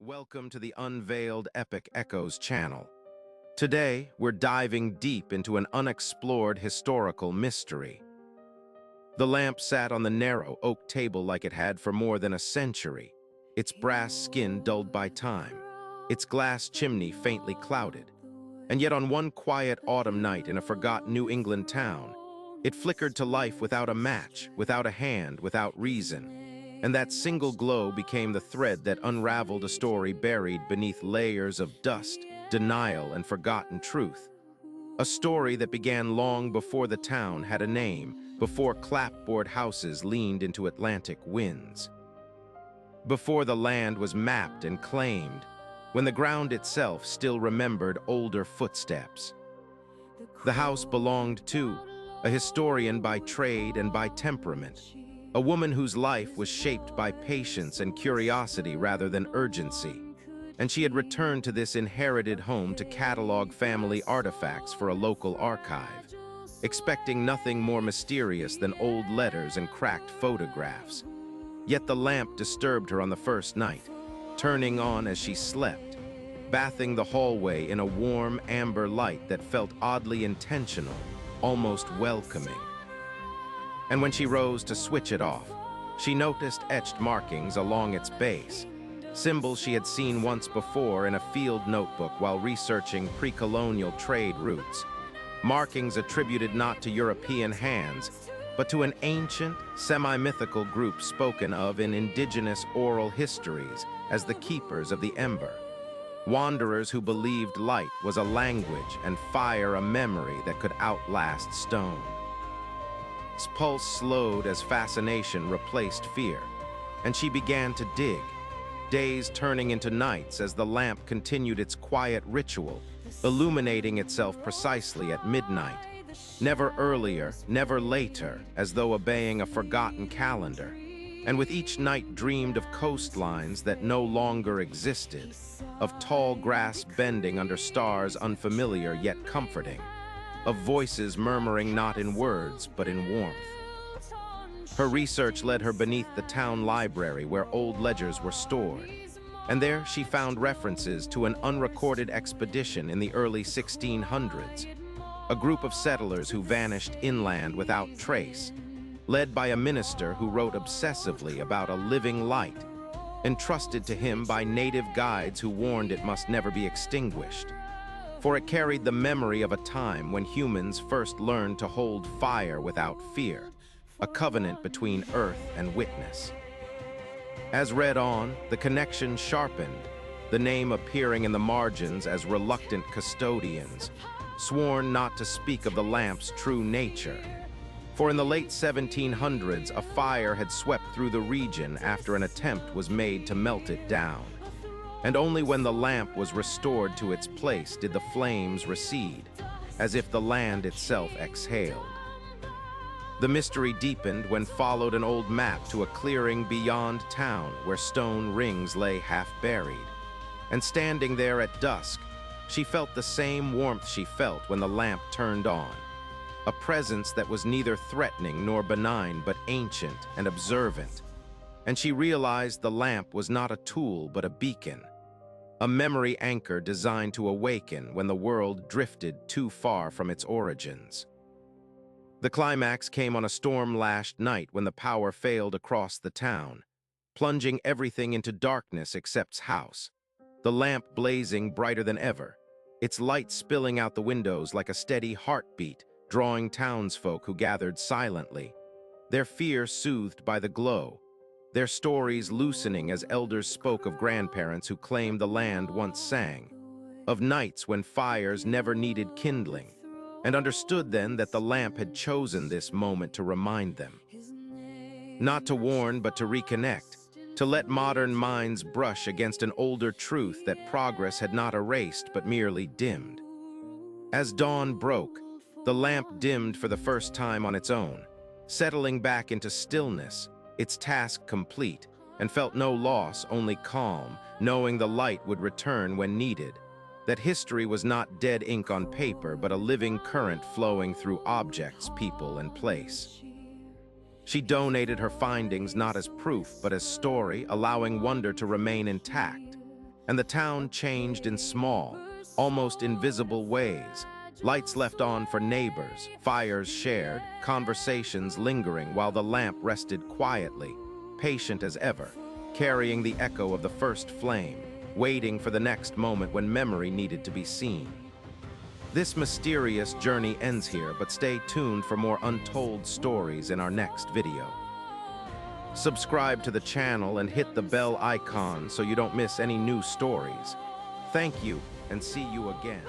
Welcome to the Unveiled Epic Echoes channel. Today, we're diving deep into an unexplored historical mystery. The lamp sat on the narrow oak table like it had for more than a century, its brass skin dulled by time, its glass chimney faintly clouded. And yet on one quiet autumn night in a forgotten New England town, it flickered to life without a match, without a hand, without reason. And that single glow became the thread that unraveled a story buried beneath layers of dust, denial, and forgotten truth. A story that began long before the town had a name, before clapboard houses leaned into Atlantic winds. Before the land was mapped and claimed, when the ground itself still remembered older footsteps. The house belonged to a historian by trade and by temperament, a woman whose life was shaped by patience and curiosity rather than urgency, and she had returned to this inherited home to catalog family artifacts for a local archive, expecting nothing more mysterious than old letters and cracked photographs. Yet the lamp disturbed her on the first night, turning on as she slept, bathing the hallway in a warm amber light that felt oddly intentional, almost welcoming. And when she rose to switch it off, she noticed etched markings along its base, symbols she had seen once before in a field notebook while researching pre-colonial trade routes, markings attributed not to European hands, but to an ancient, semi-mythical group spoken of in indigenous oral histories as the keepers of the ember, wanderers who believed light was a language and fire a memory that could outlast stone. His pulse slowed as fascination replaced fear, and she began to dig, days turning into nights as the lamp continued its quiet ritual, illuminating itself precisely at midnight, never earlier, never later, as though obeying a forgotten calendar, and with each night dreamed of coastlines that no longer existed, of tall grass bending under stars unfamiliar yet comforting, of voices murmuring not in words but in warmth. Her research led her beneath the town library where old ledgers were stored, and there she found references to an unrecorded expedition in the early 1600s, a group of settlers who vanished inland without trace, led by a minister who wrote obsessively about a living light, entrusted to him by native guides who warned it must never be extinguished, for it carried the memory of a time when humans first learned to hold fire without fear, a covenant between earth and witness. As read on, the connection sharpened, the name appearing in the margins as reluctant custodians, sworn not to speak of the lamp's true nature. For in the late 1700s, a fire had swept through the region after an attempt was made to melt it down. And only when the lamp was restored to its place did the flames recede, as if the land itself exhaled. The mystery deepened when followed an old map to a clearing beyond town where stone rings lay half-buried. And standing there at dusk, she felt the same warmth she felt when the lamp turned on, a presence that was neither threatening nor benign but ancient and observant. And she realized the lamp was not a tool but a beacon, a memory anchor designed to awaken when the world drifted too far from its origins. The climax came on a storm-lashed night when the power failed across the town, plunging everything into darkness except's house, the lamp blazing brighter than ever, its light spilling out the windows like a steady heartbeat, drawing townsfolk who gathered silently, their fear soothed by the glow, their stories loosening as elders spoke of grandparents who claimed the land once sang, of nights when fires never needed kindling, and understood then that the lamp had chosen this moment to remind them. Not to warn, but to reconnect, to let modern minds brush against an older truth that progress had not erased but merely dimmed. As dawn broke, the lamp dimmed for the first time on its own, settling back into stillness, its task complete, and felt no loss, only calm, knowing the light would return when needed, that history was not dead ink on paper, but a living current flowing through objects, people, and place. She donated her findings not as proof, but as story, allowing wonder to remain intact, and the town changed in small, almost invisible ways. Lights left on for neighbors, fires shared, conversations lingering while the lamp rested quietly, patient as ever, carrying the echo of the first flame, waiting for the next moment when memory needed to be seen. This mysterious journey ends here, but stay tuned for more untold stories in our next video. Subscribe to the channel and hit the bell icon so you don't miss any new stories. Thank you, and see you again.